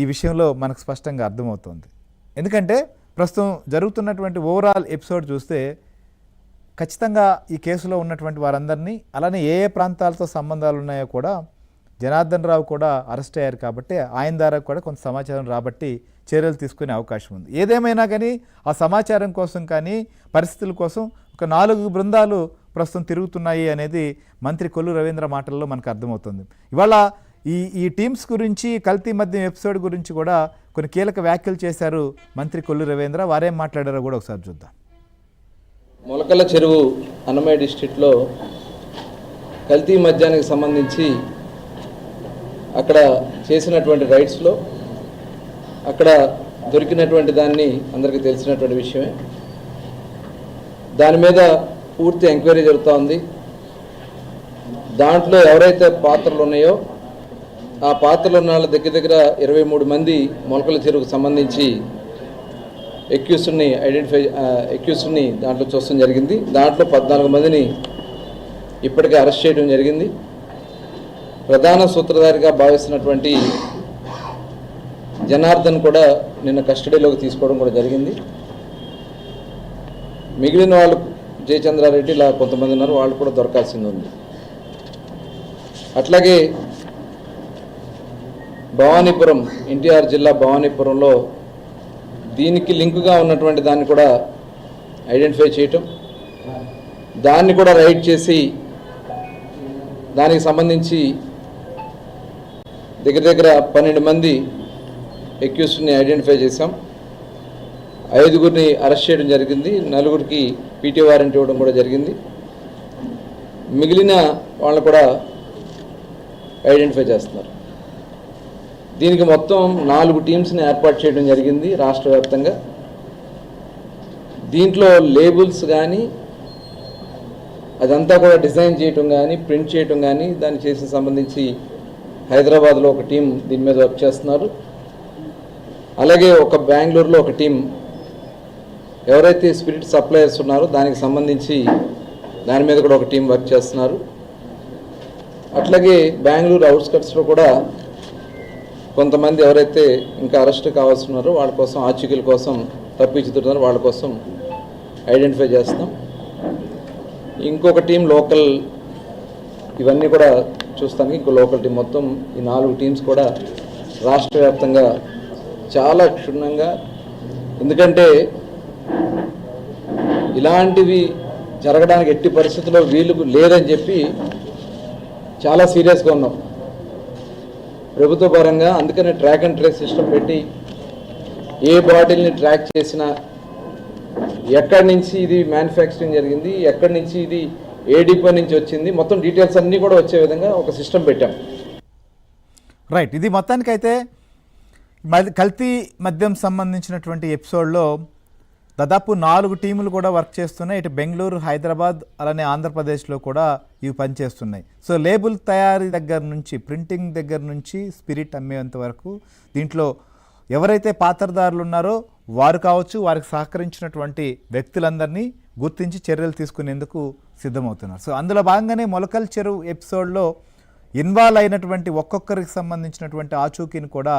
ఈ విషయంలో మనకు స్పష్టంగా అర్థమవుతుంది. ఎందుకంటే ప్రస్తుతం జరుగుతున్నటువంటి ఓవరాల్ ఎపిసోడ్ చూస్తే ఖచ్చితంగా ఈ కేసులో ఉన్నటువంటి వారందరినీ, అలానే ఏ ఏ ప్రాంతాలతో సంబంధాలు ఉన్నాయో కూడా జనార్దన్ రావు కూడా అరెస్ట్ అయ్యారు కాబట్టి ఆయన ద్వారా కూడా కొంత సమాచారం రాబట్టి చర్యలు తీసుకునే అవకాశం ఉంది. ఏదేమైనా కానీ ఆ సమాచారం కోసం కానీ పరిస్థితుల కోసం ఒక 4 బృందాలు ప్రస్తుతం తిరుగుతున్నాయి అనేది మంత్రి కొల్లు రవీంద్ర మాటల్లో మనకు అర్థమవుతుంది. ఇవాళ ఈ టీమ్స్ గురించి, కల్తీ మద్యం ఎపిసోడ్ గురించి కూడా కొన్ని కీలక వ్యాఖ్యలు చేశారు మంత్రి కొల్లు రవీంద్ర. వారేం మాట్లాడారో కూడా ఒకసారి చూద్దాం. మొలకల చెరువు అన్నమయ్య డిస్ట్రిక్ట్లో కల్తీ మద్యానికి సంబంధించి అక్కడ చేసినటువంటి రైడ్స్లో అక్కడ దొరికినటువంటి దాన్ని అందరికీ తెలిసినటువంటి విషయమే. దాని మీద పూర్తి ఎంక్వైరీ జరుగుతూ ఉంది. దాంట్లో ఎవరైతే పాత్రలు ఉన్నాయో ఆ పాత్రలు ఉన్న వాళ్ళ దగ్గర 23 మంది మొలకల చెరువుకు సంబంధించి ఎక్యూస్డ్ని దాంట్లో చూడడం జరిగింది. దాంట్లో 14 మందిని ఇప్పటికే అరెస్ట్ చేయడం జరిగింది. ప్రధాన సూత్రధారిగా భావిస్తున్నటువంటి జనార్దన్ కూడా నిన్న కస్టడీలోకి తీసుకోవడం కూడా జరిగింది. మిగిలిన వాళ్ళు జయచంద్రారెడ్డి ఇలా కొంతమంది ఉన్నారు, వాళ్ళు కూడా దొరకాల్సింది ఉంది. అట్లాగే భవానీపురం, ఎన్టీఆర్ జిల్లా భవానీపురంలో దీనికి లింకుగా ఉన్నటువంటి దాన్ని కూడా ఐడెంటిఫై చేయటం, దాన్ని కూడా రైడ్ చేసి దానికి సంబంధించి దగ్గర 12 మంది ఎక్యూస్డ్ని ఐడెంటిఫై చేశాం. 5గురిని అరెస్ట్ చేయడం జరిగింది. 4గురికి పీటీ వారెంట్ ఇవ్వడం కూడా జరిగింది. మిగిలిన వాళ్ళని కూడా ఐడెంటిఫై చేస్తున్నారు. దీనికి మొత్తం 4 టీమ్స్ని ఏర్పాటు చేయడం జరిగింది రాష్ట్ర వ్యాప్తంగా. దీంట్లో లేబుల్స్ కానీ అదంతా కూడా డిజైన్ చేయటం కానీ, ప్రింట్ చేయటం కానీ, దాన్ని చేసిన సంబంధించి హైదరాబాద్లో ఒక టీం దీని మీద వర్క్ చేస్తున్నారు. అలాగే ఒక బెంగళూరులో ఒక టీం ఎవరైతే స్పిరిట్ సప్లయర్స్ ఉన్నారో దానికి సంబంధించి దాని మీద కూడా ఒక టీం వర్క్ చేస్తున్నారు. అట్లాగే బెంగళూరు అవుట్స్కట్స్లో కూడా కొంతమంది ఎవరైతే ఇంకా అరెస్ట్ కావాల్సిన్నారో వాళ్ళ కోసం, ఆచూకీల కోసం తప్పించుతున్నారో వాళ్ళ కోసం ఐడెంటిఫై చేస్తాం. ఇంకొక టీం లోకల్, ఇవన్నీ కూడా చూస్తానికి ఇంకో లోకల్ టీం, మొత్తం ఈ 4 టీమ్స్ కూడా రాష్ట్ర వ్యాప్తంగా చాలా క్షుణ్ణంగా, ఎందుకంటే ఇలాంటివి జరగడానికి ఎట్టి పరిస్థితుల్లో వీలు లేదని చెప్పి చాలా సీరియస్గా ఉన్నాం ప్రభుత్వ పరంగా. అందుకనే ట్రాక్ అండ్ ట్రేస్ సిస్టమ్ పెట్టి ఏ బాటిల్ని ట్రాక్ చేసినా ఎక్కడి నుంచి ఇది మ్యానుఫ్యాక్చరింగ్ జరిగింది, ఎక్కడి నుంచి ఇది ఏ డిపో నుంచి వచ్చింది, మొత్తం డీటెయిల్స్ అన్నీ కూడా వచ్చే విధంగా ఒక సిస్టమ్ పెట్టాం. రైట్, ఇది మొత్తానికైతే కల్తీ మద్యం సంబంధించినటువంటి ఎపిసోడ్లో దాదాపు 4 టీములు కూడా వర్క్ చేస్తున్నాయి. ఇటు బెంగళూరు, హైదరాబాద్, అలానే ఆంధ్రప్రదేశ్లో కూడా ఇవి పనిచేస్తున్నాయి. సో లేబుల్ తయారీ దగ్గర నుంచి, ప్రింటింగ్ దగ్గర నుంచి స్పిరిట్ అమ్మేంత వరకు దీంట్లో ఎవరైతే పాత్రదారులు ఉన్నారో వారు కావచ్చు, వారికి సహకరించినటువంటి వ్యక్తులందరినీ గుర్తించి చర్యలు తీసుకునేందుకు సిద్ధమవుతున్నారు. సో అందులో భాగంగానే మొలకల్ చెరువు ఎపిసోడ్లో ఇన్వాల్వ్ అయినటువంటి ఒక్కొక్కరికి సంబంధించినటువంటి ఆచూకీని కూడా